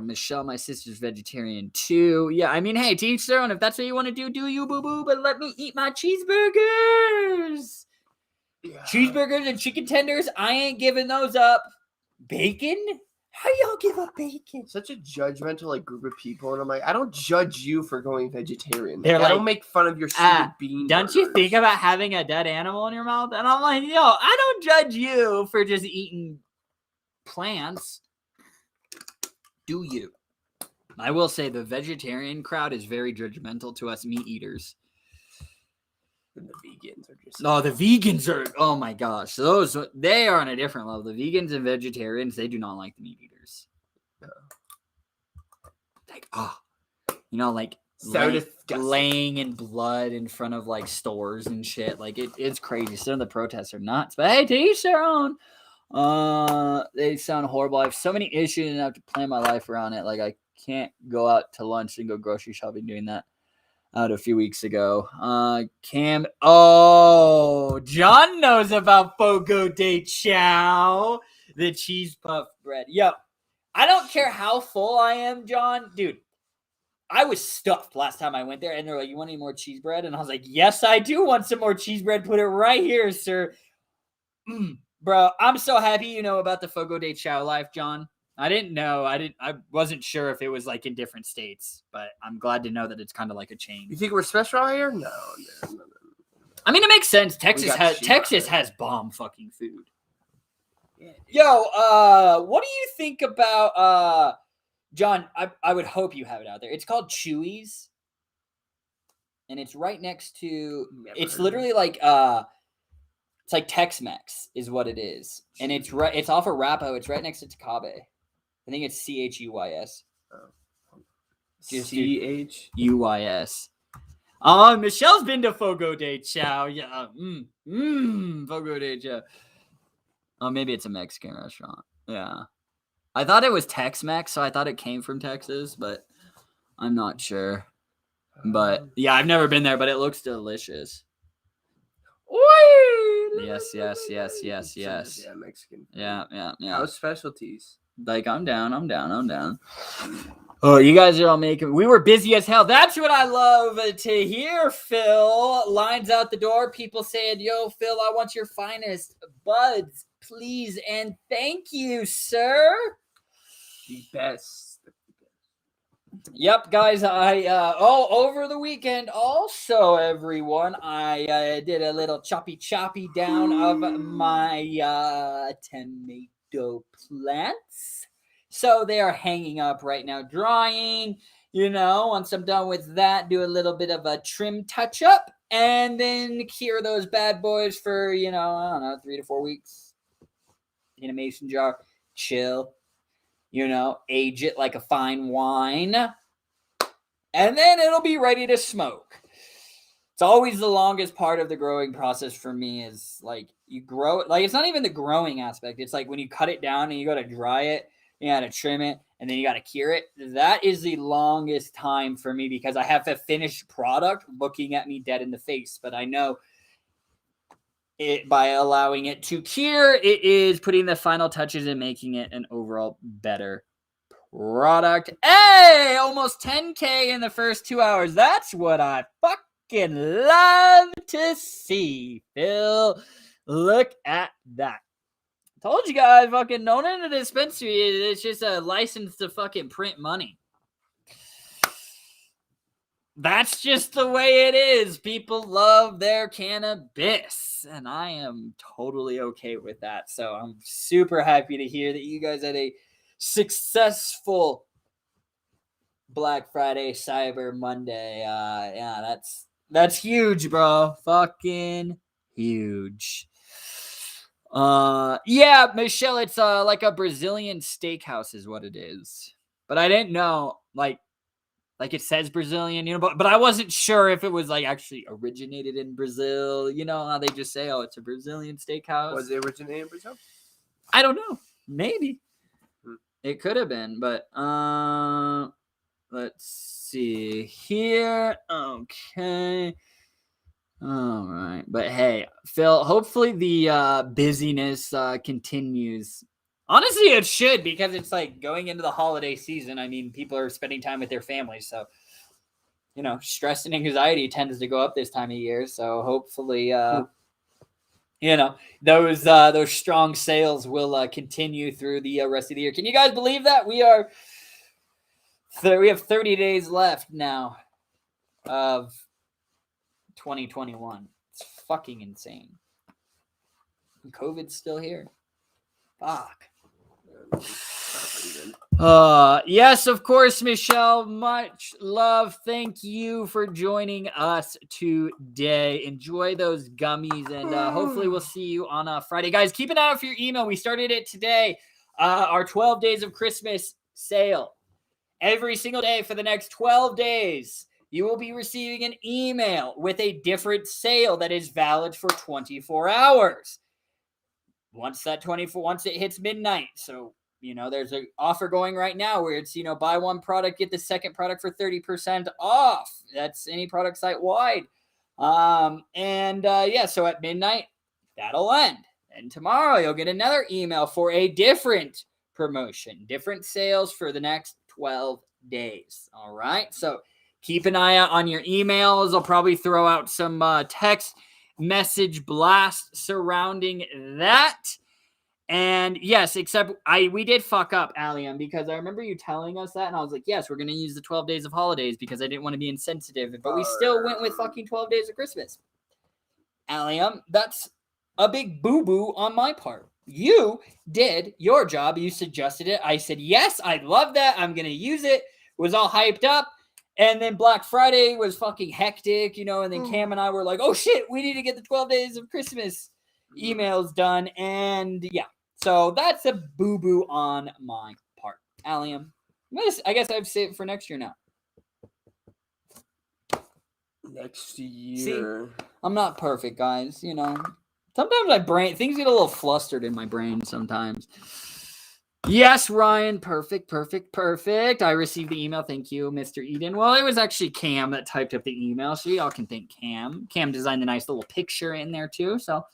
Michelle, my sister's vegetarian too. Yeah, I mean, hey, to each their own. If that's what you want to do you, boo-boo. But let me eat my cheeseburgers. Yeah. Cheeseburgers and chicken tenders, I ain't giving those up. Bacon? How y'all give up bacon? Such a judgmental group of people, and I'm like, I don't judge you for going vegetarian. I don't make fun of your stupid bean. Don't burgers. You think about having a dead animal in your mouth? And I'm like, I don't judge you for just eating plants. Do you? I will say the vegetarian crowd is very judgmental to us meat eaters. And the vegans are just... No, the vegans are... Oh, my gosh. They are on a different level. The vegans and vegetarians, they do not like the meat eaters. Laying in blood in front of, stores and shit. It's crazy. Some of the protests are nuts. But, hey, to each their own. They sound horrible. I have so many issues and I have to plan my life around it. I can't go out to lunch and go grocery shopping doing that. Out a few weeks ago. John knows about Fogo de Chao. The cheese puff bread. Yo, I don't care how full I am, John. Dude, I was stuffed last time I went there, and they're like, "You want any more cheese bread?" And I was like, "Yes, I do want some more cheese bread. Put it right here, sir." Bro, I'm so happy you know about the Fogo de Chao life, John. I didn't know. I wasn't sure if it was like in different states, but I'm glad to know that it's kind of like a chain. You think we're special out here? No. I mean, it makes sense. Texas has bomb fucking food. Yo, what do you think about John? I would hope you have it out there. It's called Chewy's, and it's right next to. It's literally like it's like Tex-Mex is what it is, and it's off of Rapo. It's right next to Takabe. I think it's Chuys. Chuys. Michelle's been to Fogo de Chao. Yeah. Fogo de Chao. Oh, maybe it's a Mexican restaurant. Yeah. I thought it was Tex-Mex, so I thought it came from Texas, but I'm not sure. But yeah, I've never been there, but it looks delicious. Yes. Yeah, Mexican. Yeah. How's specialties? Like, I'm down. Oh, you guys are all making... We were busy as hell. That's what I love to hear, Phil. Lines out the door. People saying, "Yo, Phil, I want your finest buds, please, and thank you, sir." The best. Yep, guys, over the weekend also, everyone, I did a little choppy down of my tomato plants. So they are hanging up right now, drying. Once I'm done with that, do a little bit of a trim touch up, and then cure those bad boys for, I don't know, 3 to 4 weeks in a mason jar. Chill. Age it like a fine wine, and then it'll be ready to smoke. It's always the longest part of the growing process for me is like you grow it. Like, it's not even the growing aspect. It's like when you cut it down and you got to dry it, you got to trim it, and then you got to cure it. That is the longest time for me because I have a finished product looking at me dead in the face. But I know it by allowing it to cure, it is putting the final touches and making it an overall better product. Hey, almost 10K in the first 2 hours. That's what I fucking love to see, Phil. Look at that. Told you guys, fucking known in a dispensary, it's just a license to fucking print money. That's just the way it is. People love their cannabis, and I am totally okay with that. So I'm super happy to hear that you guys had a successful Black Friday, Cyber Monday. Yeah, that's huge, bro. Fucking huge. Yeah, Michelle, it's like a Brazilian steakhouse is what it is. But I didn't know, like it says Brazilian, but I wasn't sure if it was like actually originated in Brazil. You know how they just say, "Oh, it's a Brazilian steakhouse." Was it originated in Brazil? I don't know. Maybe. It could have been, but let's see here. Okay. All right. But hey, Phil, hopefully the busyness continues. Honestly, it should, because it's like going into the holiday season. I mean, people are spending time with their families, so stress and anxiety tends to go up this time of year. So hopefully those strong sales will continue through the rest of the year. Can you guys believe that? We have 30 days left now of 2021. It's fucking insane. And COVID's still here. Fuck. Yes, of course, Michelle. Much love. Thank you for joining us today. Enjoy those gummies, and hopefully we'll see you on Friday. Guys, keep an eye out for your email. We started it today. Our 12 Days of Christmas sale. Every single day for the next 12 days, you will be receiving an email with a different sale that is valid for 24 hours. Once it hits midnight. So, there's an offer going right now where it's, buy one product, get the second product for 30% off. That's any product site wide. So at midnight, that'll end. And tomorrow you'll get another email for a different promotion, different sales for the next 12 days. All right. So keep an eye out on your emails. I'll probably throw out some text message blast surrounding that. And yes, except we did fuck up, Allium, because I remember you telling us that, and I was like, yes, we're going to use the 12 days of holidays because I didn't want to be insensitive, but we still went with fucking 12 days of Christmas. Allium, that's a big boo-boo on my part. You did your job. You suggested it. I said, yes, I love that. I'm going to use it. Was all hyped up. And then Black Friday was fucking hectic, you know, and then Cam and I were like, oh shit, we need to get the 12 days of Christmas emails done. And yeah, so that's a boo-boo on my part. Allium, I guess I've saved it for next year now. Next year. See, I'm not perfect, guys, you know. Sometimes things get a little flustered in my brain sometimes. Yes, Ryan, perfect. I received the email. Thank you, Mr. Eden. Well, it was actually Cam that typed up the email, so y'all can thank Cam. Cam designed a nice little picture in there too, so,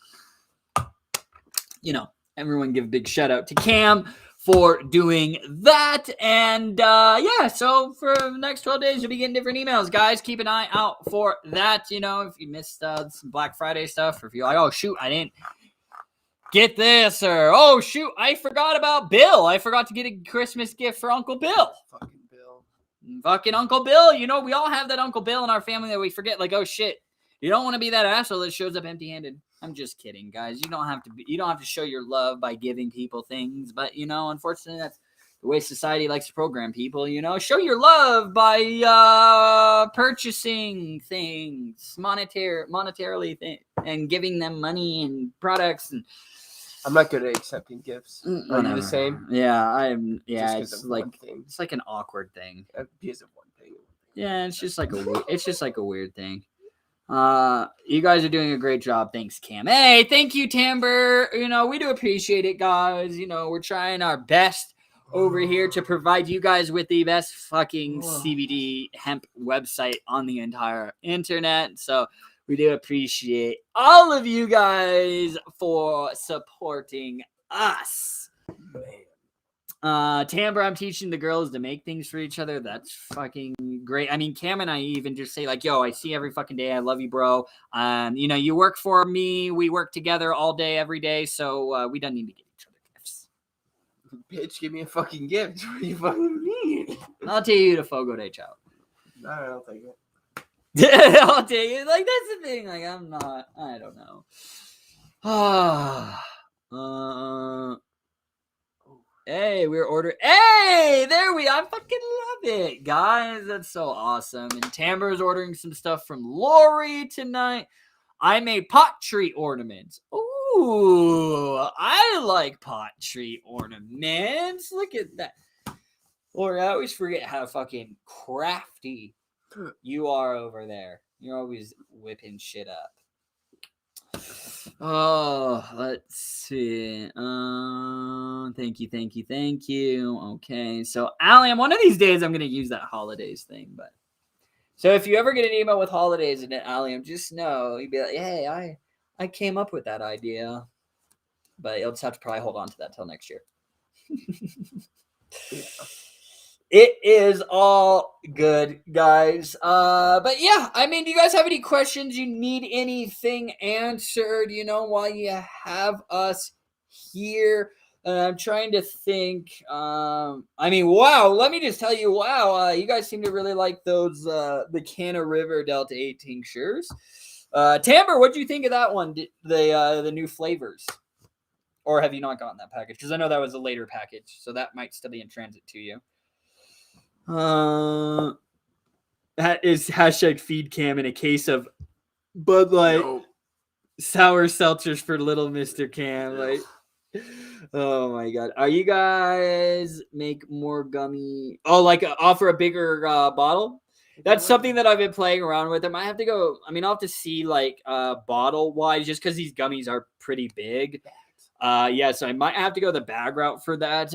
you know, everyone give a big shout out to Cam for doing that. And yeah, so for the next 12 days, you'll be getting different emails. Guys, keep an eye out for that. You know, if you missed some Black Friday stuff, or if you're like, oh, shoot, I didn't get this, or oh, shoot, I forgot about Bill. I forgot to get a Christmas gift for Uncle Bill. Fucking Bill. Fucking Uncle Bill. You know, we all have that Uncle Bill in our family that we forget. Like, oh, shit. You don't want to be that asshole that shows up empty-handed. I'm just kidding, guys. You don't have to show your love by giving people things, but you know, unfortunately, that's the way society likes to program people. You know, show your love by purchasing things monetarily and giving them money and products. And I'm not good at accepting gifts. Are you the same? Yeah, I'm. Yeah, it's like an awkward thing. Because of one thing. Yeah, it's just like a weird thing. You guys are doing a great job. Thanks, Cam. Hey, thank you, Timber. You know, we do appreciate it, guys. You know, we're trying our best over here to provide you guys with the best fucking CBD hemp website on the entire internet. So we do appreciate all of you guys for supporting us. Timber, I'm teaching the girls to make things for each other. That's fucking great. I mean, Cam and I even just say like, yo, I see you every fucking day. I love you, bro. You know, you work for me. We work together all day, every day. So we don't need to get each other gifts. Bitch, give me a fucking gift. What do you fucking mean? I'll take you to Fogo de Chao. No, I don't take it. I'll take it. Like, that's the thing. Like, I don't know. Hey, we're ordering. Hey, there we are. I fucking love it, guys. That's so awesome. And Tamber's ordering some stuff from Lori tonight. I made pot tree ornaments. Ooh, I like pot tree ornaments. Look at that. Lori, I always forget how fucking crafty you are over there. You're always whipping shit up. Oh, let's see. Thank you. Okay, so Allium, one of these days I'm gonna use that holidays thing. But so if you ever get an email with holidays in it, Allium, just know you'd be like, hey, I came up with that idea. But you'll just have to probably hold on to that till next year. Yeah. It is all good, guys. But yeah, I mean, do you guys have any questions? You need anything answered, you know, while you have us here? I'm trying to think. I mean, wow, let me just tell you, wow, you guys seem to really like those, the Canna River Delta 8 tinctures. Tamber, what do you think of that one? The new flavors? Or have you not gotten that package? Because I know that was a later package, so that might still be in transit to you. That is hashtag feed Cam in a case of Bud Light sour seltzers for little Mr. Cam. Like, oh my god, are you guys make more gummy? Oh, like offer a bigger bottle? That's something that I've been playing around with. I might have to go. I mean, I'll have to see like bottle wise, just because these gummies are pretty big. Yeah, so I might have to go the bag route for that.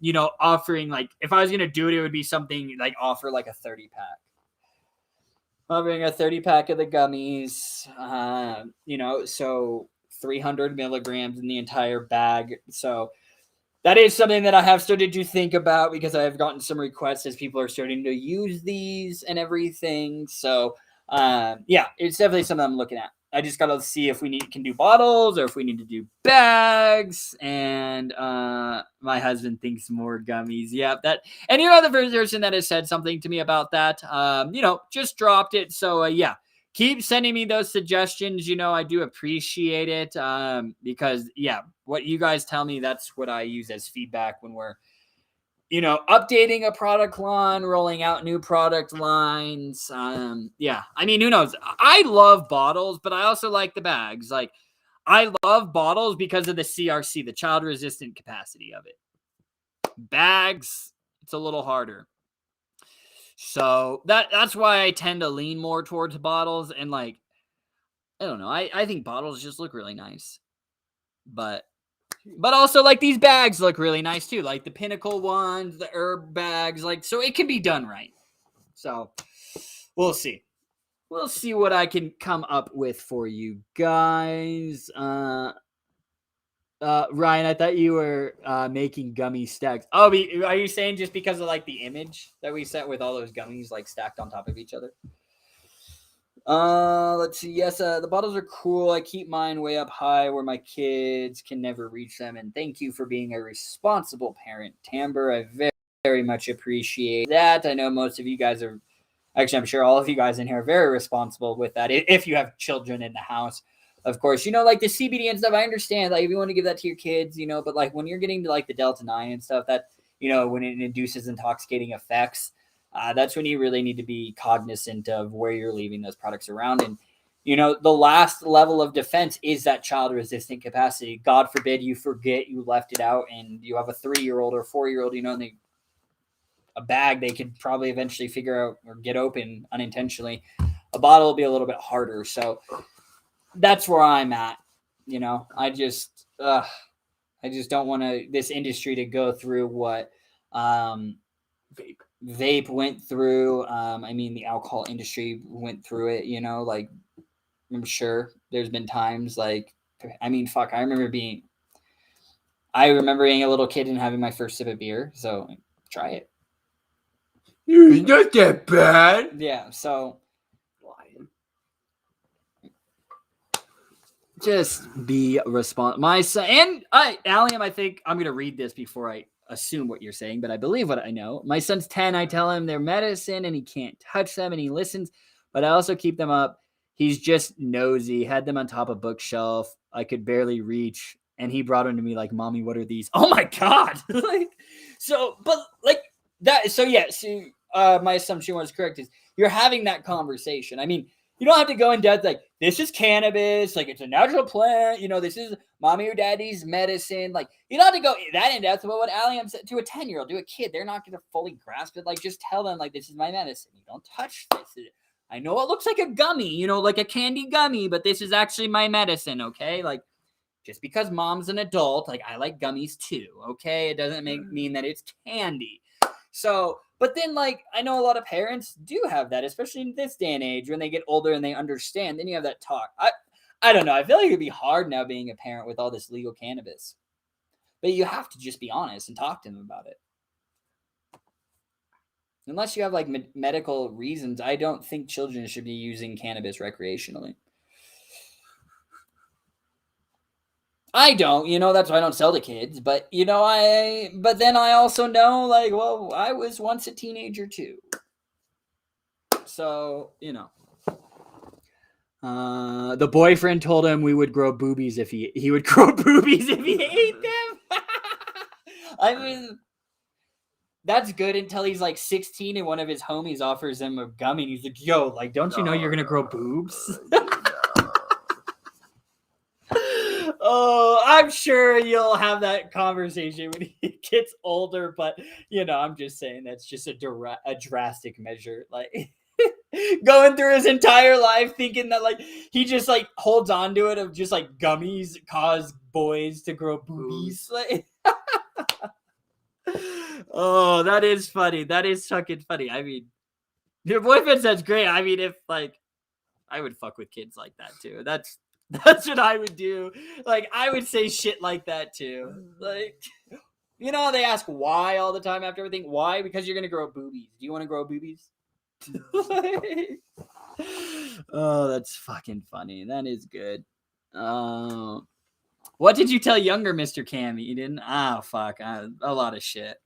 You know, offering like if I was gonna do it, it would be something like offer like a 30-pack. Offering a 30-pack of the gummies. You know, so 300 milligrams in the entire bag. So that is something that I have started to think about because I have gotten some requests as people are starting to use these and everything. So yeah, it's definitely something I'm looking at. I just gotta see if we can do bottles or if we need to do bags. And my husband thinks more gummies. Yeah, that. And you know, the first person that has said something to me about that, you know, just dropped it. So yeah, keep sending me those suggestions. You know, I do appreciate it because yeah, what you guys tell me, that's what I use as feedback when we're, you know, updating a product line, rolling out new product lines. Yeah, I mean, who knows? I love bottles, but I also like the bags. Like, I love bottles because of the CRC, the child resistant capacity of it. Bags, it's a little harder. So that's why I tend to lean more towards bottles. And like, I don't know, I think bottles just look really nice. But also, like, these bags look really nice too, like the Pinnacle ones, the herb bags, like, so it can be done right. So we'll see what I can come up with for you guys. Ryan, I thought you were making gummy stacks. Oh, are you saying just because of like the image that we set with all those gummies like stacked on top of each other? Let's see. Yes, the bottles are cool. I keep mine way up high where my kids can never reach them. And thank you for being a responsible parent, Tamber. I very, very much appreciate that. I know most of you guys are, actually, I'm sure all of you guys in here are very responsible with that. If you have children in the house, of course, you know, like the CBD and stuff, I understand, like, if you want to give that to your kids, you know, but like when you're getting to like the Delta 9 and stuff, that, you know, when it induces intoxicating effects, that's when you really need to be cognizant of where you're leaving those products around. And, you know, the last level of defense is that child resistant capacity. God forbid you forget you left it out and you have a 3-year-old or 4-year-old, you know, and a bag they could probably eventually figure out or get open unintentionally. A bottle will be a little bit harder. So that's where I'm at. You know, I just don't want this industry to go through what vape went through. I mean, the alcohol industry went through it, you know, like, I'm sure there's been times like, I mean, fuck, I remember being a little kid and having my first sip of beer. So try it. It's not that bad. Yeah. So just be responsible. My son and Alliam, I think I'm going to read this before I assume what you're saying, but I believe what I know. My son's 10. I tell him they're medicine and he can't touch them and he listens, but I also keep them up. He's just nosy. Had them on top of bookshelf. I could barely reach. And he brought them to me like, Mommy, what are these? Oh my God. Like, so, but like that. So yeah. So my assumption was correct is you're having that conversation. I mean, you don't have to go in depth like, this is cannabis, like it's a natural plant, you know, this is mommy or daddy's medicine. Like, you don't have to go that in depth about what Alliam said to a 10-year-old, to a kid. They're not going to fully grasp it. Like, just tell them, like, this is my medicine. You don't touch this. I know it looks like a gummy, you know, like a candy gummy, but this is actually my medicine, okay? Like, just because mom's an adult, like, I like gummies too, okay? It doesn't mean that it's candy. So, but then, like, I know a lot of parents do have that, especially in this day and age when they get older and they understand. Then you have that talk. I don't know. I feel like it'd be hard now being a parent with all this legal cannabis. But you have to just be honest and talk to them about it. Unless you have, like, medical reasons, I don't think children should be using cannabis recreationally. I don't, you know, that's why I don't sell to kids. But, you know, but then I also know, like, well, I was once a teenager too. So, you know. The boyfriend told him we would grow boobies if he would grow boobies if he ate them. I mean, that's good until he's like 16 and one of his homies offers him a gummy and he's like, yo, like, don't you know you're going to grow boobs? Oh, I'm sure you'll have that conversation when he gets older, but, you know, I'm just saying that's just a drastic measure. Like, going through his entire life thinking that, like, he just, like, holds on to it of just, like, gummies cause boys to grow boobies. Like, oh, that is funny. That is fucking funny. I mean, your boyfriend says great. I mean, if, like, I would fuck with kids like that too. That's That's what I would do. Like, I would say shit like that too. Like, you know, they ask why all the time after everything. Why? Because you're gonna grow boobies. Do you want to grow boobies? Oh, that's fucking funny. That is good. What did you tell younger Mr. Cam Eden? Oh, fuck. A lot of shit.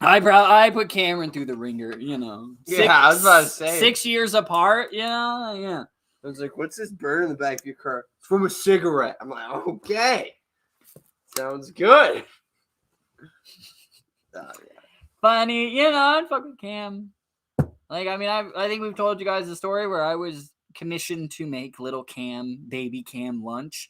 I put Cameron through the ringer, you know. I was about to say. 6 years apart, you know? Yeah. I was like, what's this burn in the back of your car? It's from a cigarette. I'm like, okay. Sounds good. Yeah. Funny, you know, I'd fuck with Cam. Like, I mean, I think we've told you guys the story where I was commissioned to make little Cam, baby Cam lunch.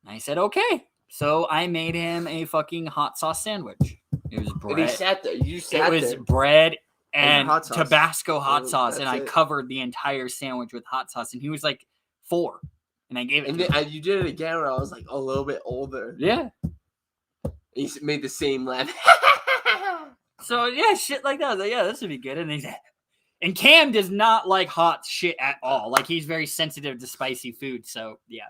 I said, okay. So I made him a fucking hot sauce sandwich. It was bread. And he sat there. You sat there. It was bread and Tabasco hot sauce. And I covered the entire sandwich with hot sauce. And he was like 4. And I gave it to him. And you did it again when I was like a little bit older. Yeah. And he made the same laugh. So, yeah, shit like that. I was like, yeah, this would be good. And Cam does not like hot shit at all. Like, he's very sensitive to spicy food. So, yeah.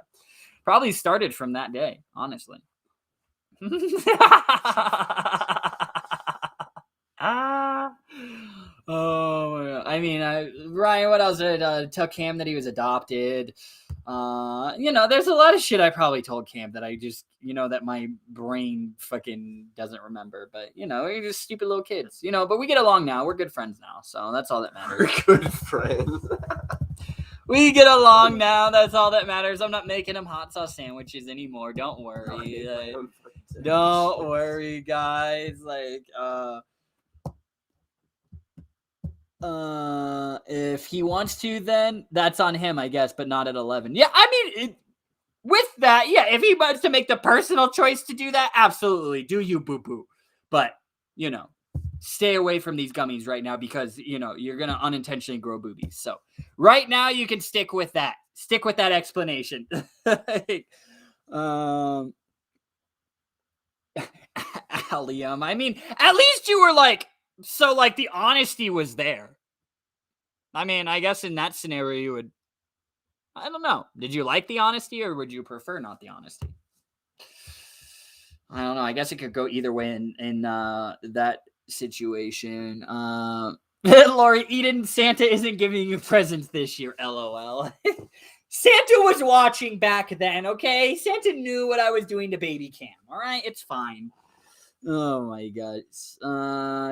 Probably started from that day, honestly. Oh, my God. I mean, Ryan, what else did I tell Cam that he was adopted? You know, there's a lot of shit I probably told Cam that I just, you know, that my brain fucking doesn't remember. But, you know, we're just stupid little kids, you know, but we get along now. We're good friends now. So that's all that matters. We're good friends. We get along now. That's all that matters. I'm not making him hot sauce sandwiches anymore. Don't worry. Don't worry, guys. Like, if he wants to, then that's on him, I guess, but not at 11. Yeah, I mean, with that, yeah, if he wants to make the personal choice to do that, absolutely. Do you, boo-boo. But, you know, stay away from these gummies right now because, you know, you're going to unintentionally grow boobies. So right now you can stick with that. Stick with that explanation. Allium. I mean, at least you were like, so like the honesty was there. I mean, I guess in that scenario you would, I don't know. Did you like the honesty or would you prefer not the honesty? I don't know. I guess it could go either way in that situation. Lori, Eden, Santa isn't giving you presents this year, LOL. Santa was watching back then, okay? Santa knew what I was doing to baby Cam, all right? It's fine. Oh, my God.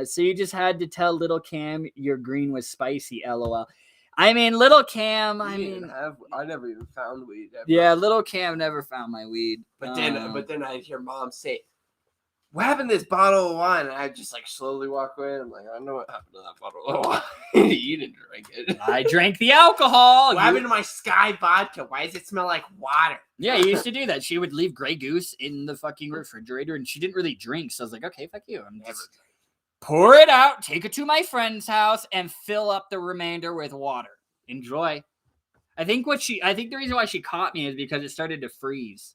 So you just had to tell little Cam your green was spicy, LOL. I mean, little Cam, I never even found weed ever. Yeah, little Cam never found my weed. But then I'd hear mom say, what happened to this bottle of wine? And I'd just like slowly walk away. And I'm like, I know what happened to that bottle of wine. You didn't drink it. I drank the alcohol. What happened to my Sky vodka? Why does it smell like water? Yeah, you used to do that. She would leave Grey Goose in the fucking refrigerator and she didn't really drink. So I was like, okay, fuck you. I'm never. Pour it out, take it to my friend's house, and fill up the remainder with water. Enjoy. I think the reason why she caught me is because it started to freeze.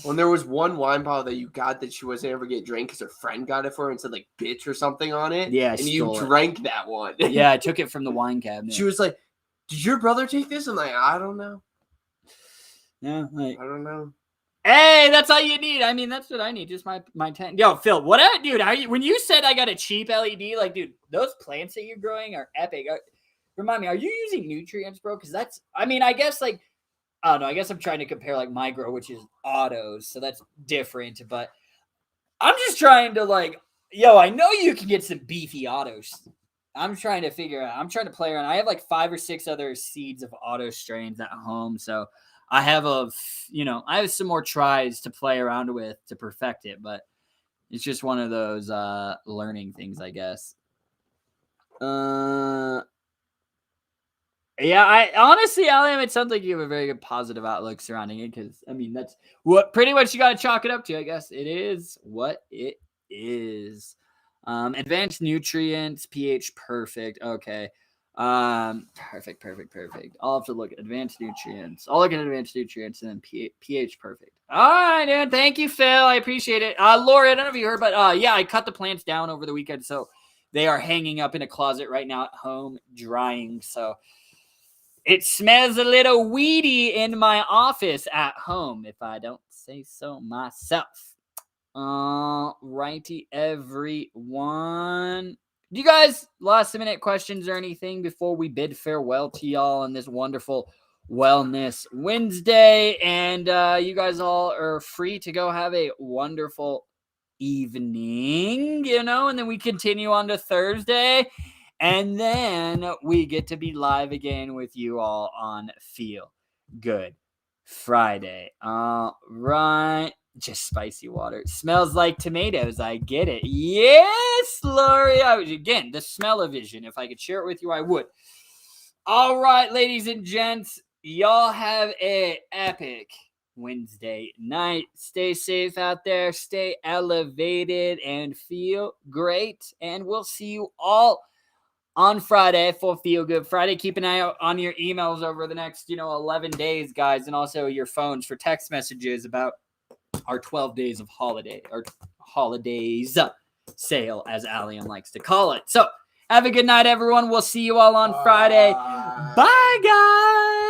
When there was one wine bottle that you got that she wasn't ever get drank because her friend got it for her and said like bitch or something on it. Yeah, and you drank that one. Yeah, I took it from the wine cabinet. She was like, "Did your brother take this?" I'm like, "I don't know." Yeah, like, I don't know. Hey, that's all you need. I mean, that's what I need. Just my tent. Yo, Phil, what, dude? When you said I got a cheap LED, like, dude, those plants that you're growing are epic. Remind me, are you using nutrients, bro? Because that's, I mean, I guess like, I don't know. I guess I'm trying to compare like my grow, which is autos, so that's different. But I'm just trying to like, yo, I know you can get some beefy autos. I'm trying to figure out. I'm trying to play around. I have like 5 or 6 other seeds of auto strains at home, so I have I have some more tries to play around with to perfect it, but it's just one of those learning things, I guess. Yeah, I honestly, Alliam, it sounds like you have a very good positive outlook surrounding it because, I mean, that's what pretty much you got to chalk it up to, I guess. It is what it is. Advanced nutrients, pH perfect. Okay. Perfect. I'll have to look at advanced nutrients. I'll look at advanced nutrients and then pH perfect. All right, dude. Thank you, Phil. I appreciate it. Lori, I don't know if you heard, but yeah, I cut the plants down over the weekend, so they are hanging up in a closet right now at home, drying. So It smells a little weedy in my office at home, if I don't say so myself. Righty, everyone. Do you guys last minute questions or anything before we bid farewell to y'all on this wonderful Wellness Wednesday? And you guys all are free to go have a wonderful evening, and then we continue on to Thursday. And then we get to be live again with you all on Feel Good Friday. All right. Just spicy water. It smells like tomatoes. I get it. Yes, Lori. Again, the smell-o-vision. If I could share it with you, I would. All right, ladies and gents. Y'all have a epic Wednesday night. Stay safe out there. Stay elevated and feel great. And we'll see you all on Friday for Feel Good Friday. Keep an eye out on your emails over the next, 11 days, guys, and also your phones for text messages about our 12 days of holidays sale, as Allian likes to call it. So have a good night, everyone. We'll see you all on Friday. Bye, guys.